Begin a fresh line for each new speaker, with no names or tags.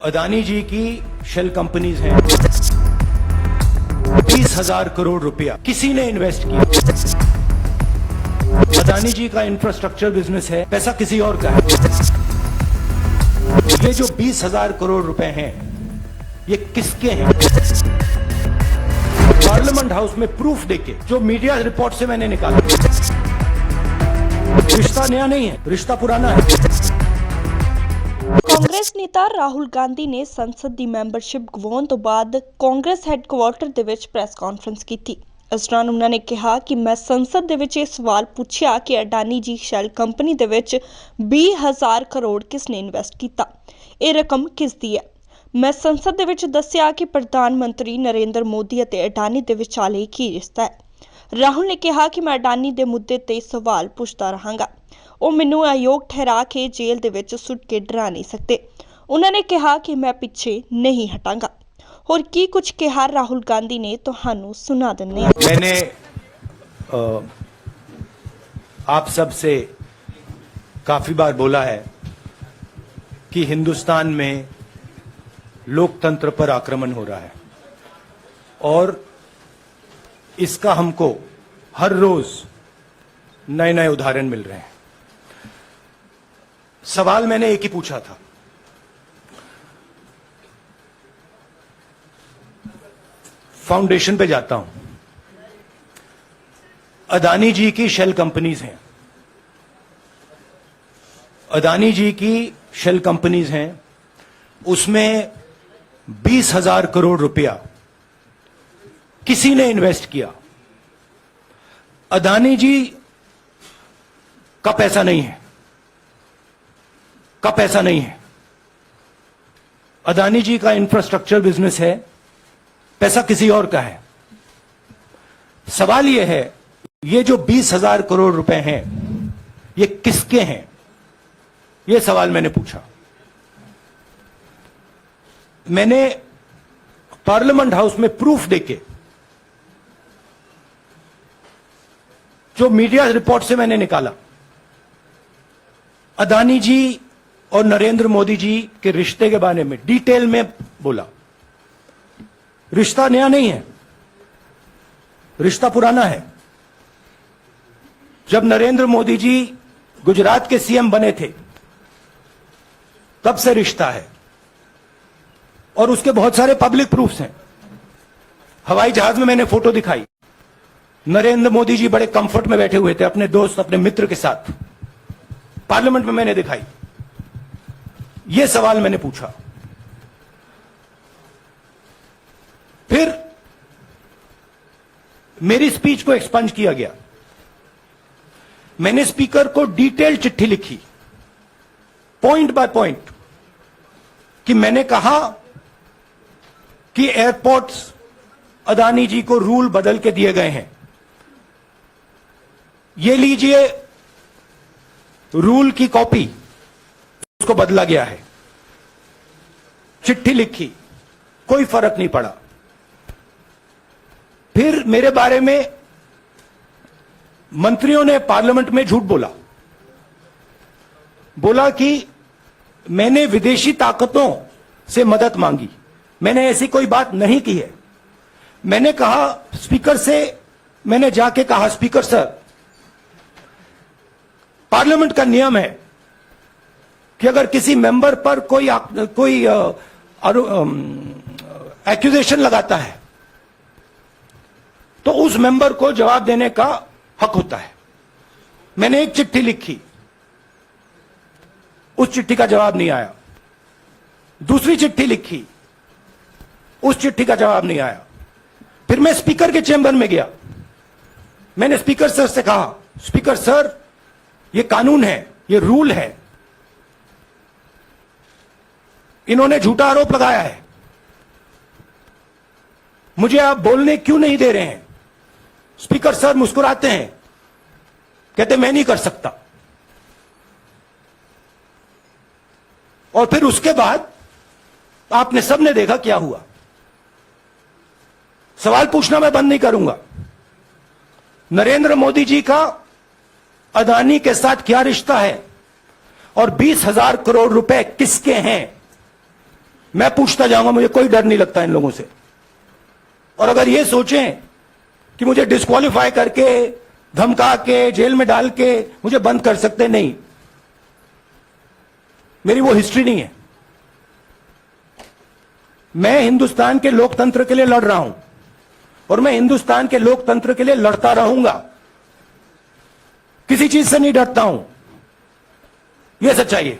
अदानी जी की shell companies हैं। 20,000 करोड़ रुपया किसी ने इन्वेस्ट किया। अदानी जी का इंफ्रास्ट्रक्चर बिजनेस है, पैसा किसी और का है। ये जो 20,000 करोड़ रुपए हैं, ये किसके हैं? पार्लियामेंट हाउस में प्रूफ देके, जो मीडिया रिपोर्ट से मैंने निकाला, रिश्ता नया नहीं है, रिश्ता पुराना है।
ਕਾਂਗਰਸ ਨੇਤਾ ਰਾਹੁਲ ਗਾਂਧੀ ਨੇ ਸੰਸਦ ਦੀ ਮੈਂਬਰਸ਼ਿਪ ਗਵਾਉਣ ਤੋਂ ਬਾਅਦ ਕਾਂਗਰਸ ਹੈੱਡਕੁਆਰਟਰ ਦੇ ਵਿੱਚ ਪ੍ਰੈਸ ਕਾਨਫਰੰਸ ਕੀਤੀ। ਇਸ ਦੌਰਾਨ ਉਹਨਾਂ ਨੇ ਕਿਹਾ ਕਿ ਮੈਂ ਸੰਸਦ ਦੇ ਵਿੱਚ ਇਹ ਸਵਾਲ ਪੁੱਛਿਆ ਕਿ ਅਡਾਨੀ ਜੀ ਸ਼ੈਲ ਕੰਪਨੀ ਦੇ ਵਿੱਚ 20,000 ਕਰੋੜ ਕਿਸ ਨੇ ਇਨਵੈਸਟ ਕੀਤਾ, ਇਹ ਰਕਮ ਕਿਸ ਦੀ ਹੈ। ਮੈਂ ਸੰਸਦ ਦੇ ਵਿੱਚ ਦੱਸਿਆ ਕਿ ਪ੍ਰਧਾਨ ਮੰਤਰੀ ਨਰਿੰਦਰ ਮੋਦੀ ਅਤੇ ਅਡਾਨੀ ਦੇ ਵਿਚਾਲੇ ਕੀ ਰਿਸ਼ਤਾ ਹੈ। ਰਾਹੁਲ ਨੇ ਕਿਹਾ ਕਿ ਮੈਂ ਅਡਾਨੀ ਦੇ ਮੁੱਦੇ ਤੇ ਸਵਾਲ ਪੁੱਛਦਾ ਰਹਾਂਗਾ, ਉਹ ਮੈਨੂੰ ਅਯੋਗ ਠਹਿਰਾ ਕੇ ਜੇਲ੍ਹ ਦੇ ਵਿੱਚ ਸੁੱਟ ਕੇ ਡਰਾ ਨਹੀਂ ਸਕਦੇ। ਉਹਨਾਂ ਨੇ ਕਿਹਾ ਕਿ ਮੈਂ ਪਿੱਛੇ ਨਹੀਂ ਹਟਾਂਗਾ। ਹੋਰ ਕੀ ਕੁਝ ਕਿਹਾ ਰਾਹੁਲ ਗਾਂਧੀ ਨੇ, ਤੁਹਾਨੂੰ ਸੁਣਾ ਦਿੰਦੇ ਹਾਂ।
मैंने आप सब से काफी बार बोला है कि हिंदुस्तान में लोकतंत्र पर आक्रमण हो रहा है और इसका हमको हर रोज नए नए उदाहरण मिल रहे हैं। सवाल मैंने एक ही पूछा था, फाउंडेशन पे जाता हूं, अदानी जी की शेल कंपनीज हैं। अदानी जी की शेल कंपनीज हैं, उसमें 20,000 करोड़ रुपया किसी ने इन्वेस्ट किया। अदानी जी का पैसा नहीं है, का पैसा नहीं है। अदानी जी का इंफ्रास्ट्रक्चर बिजनेस है, पैसा किसी और का है। सवाल यह है, ये जो 20,000 करोड़ रुपए हैं, ये किसके हैं? ये सवाल मैंने पूछा। मैंने पार्लियामेंट हाउस में प्रूफ देके, जो मीडिया रिपोर्ट से मैंने निकाला, अदानी जी और नरेंद्र मोदी जी के रिश्ते के बारे में डिटेल में बोला। रिश्ता नया नहीं है, रिश्ता पुराना है। जब नरेंद्र मोदी जी गुजरात के सीएम बने थे, तब से रिश्ता है और उसके बहुत सारे पब्लिक प्रूफ्स हैं। हवाई जहाज में मैंने फोटो दिखाई, नरेंद्र मोदी जी बड़े कंफर्ट में बैठे हुए थे अपने दोस्त, अपने मित्र के साथ। पार्लियामेंट में मैंने दिखाई। यह सवाल मैंने पूछा। फिर मेरी स्पीच को एक्सपंज किया गया। मैंने स्पीकर को डिटेल चिट्ठी लिखी, पॉइंट बाय पॉइंट, कि मैंने कहा कि एयरपोर्ट्स अदानी जी को रूल बदल के दिए गए हैं। ये लीजिए रूल की कॉपी, उसको बदला गया है। चिट्ठी लिखी, कोई फर्क नहीं पड़ा। फिर मेरे बारे में मंत्रियों ने पार्लियामेंट में झूठ बोला कि मैंने विदेशी ताकतों से मदद मांगी। मैंने ऐसी कोई बात नहीं की है। मैंने कहा स्पीकर से, मैंने जाके कहा, स्पीकर सर, पार्लियामेंट का नियम है कि अगर किसी मेंबर पर कोई एक्यूजेशन लगाता है तो उस मेंबर को जवाब देने का हक होता है। मैंने एक चिट्ठी लिखी, उस चिट्ठी का जवाब नहीं आया। दूसरी चिट्ठी लिखी, उस चिट्ठी का जवाब नहीं आया। फिर मैं स्पीकर के चेंबर में गया। मैंने स्पीकर सर से कहा, स्पीकर सर, ये कानून है, ये रूल है, इन्होंने झूठा आरोप लगाया है, मुझे आप बोलने क्यों नहीं दे रहे हैं? स्पीकर सर मुस्कुराते हैं, कहते मैं नहीं कर सकता। और फिर उसके बाद आपने सबने देखा क्या हुआ। सवाल पूछना मैं बंद नहीं करूंगा। नरेंद्र मोदी जी का अदानी के साथ क्या रिश्ता है और 20,000 करोड़ रुपए किसके हैं, मैं पूछता जाऊंगा, मुझे कोई डर नहीं लगता इन लोगों से। और अगर ये सोचें कि मुझे डिस्क्वालीफाई करके, धमका के, जेल में डाल के मुझे बंद कर सकते, नहीं, मेरी वो हिस्ट्री नहीं है। मैं हिंदुस्तान के लोकतंत्र के लिए लड़ रहा हूं और मैं हिंदुस्तान के लोकतंत्र के लिए लड़ता रहूंगा। किसी चीज से नहीं डरता हूं, यह सच्चाई है।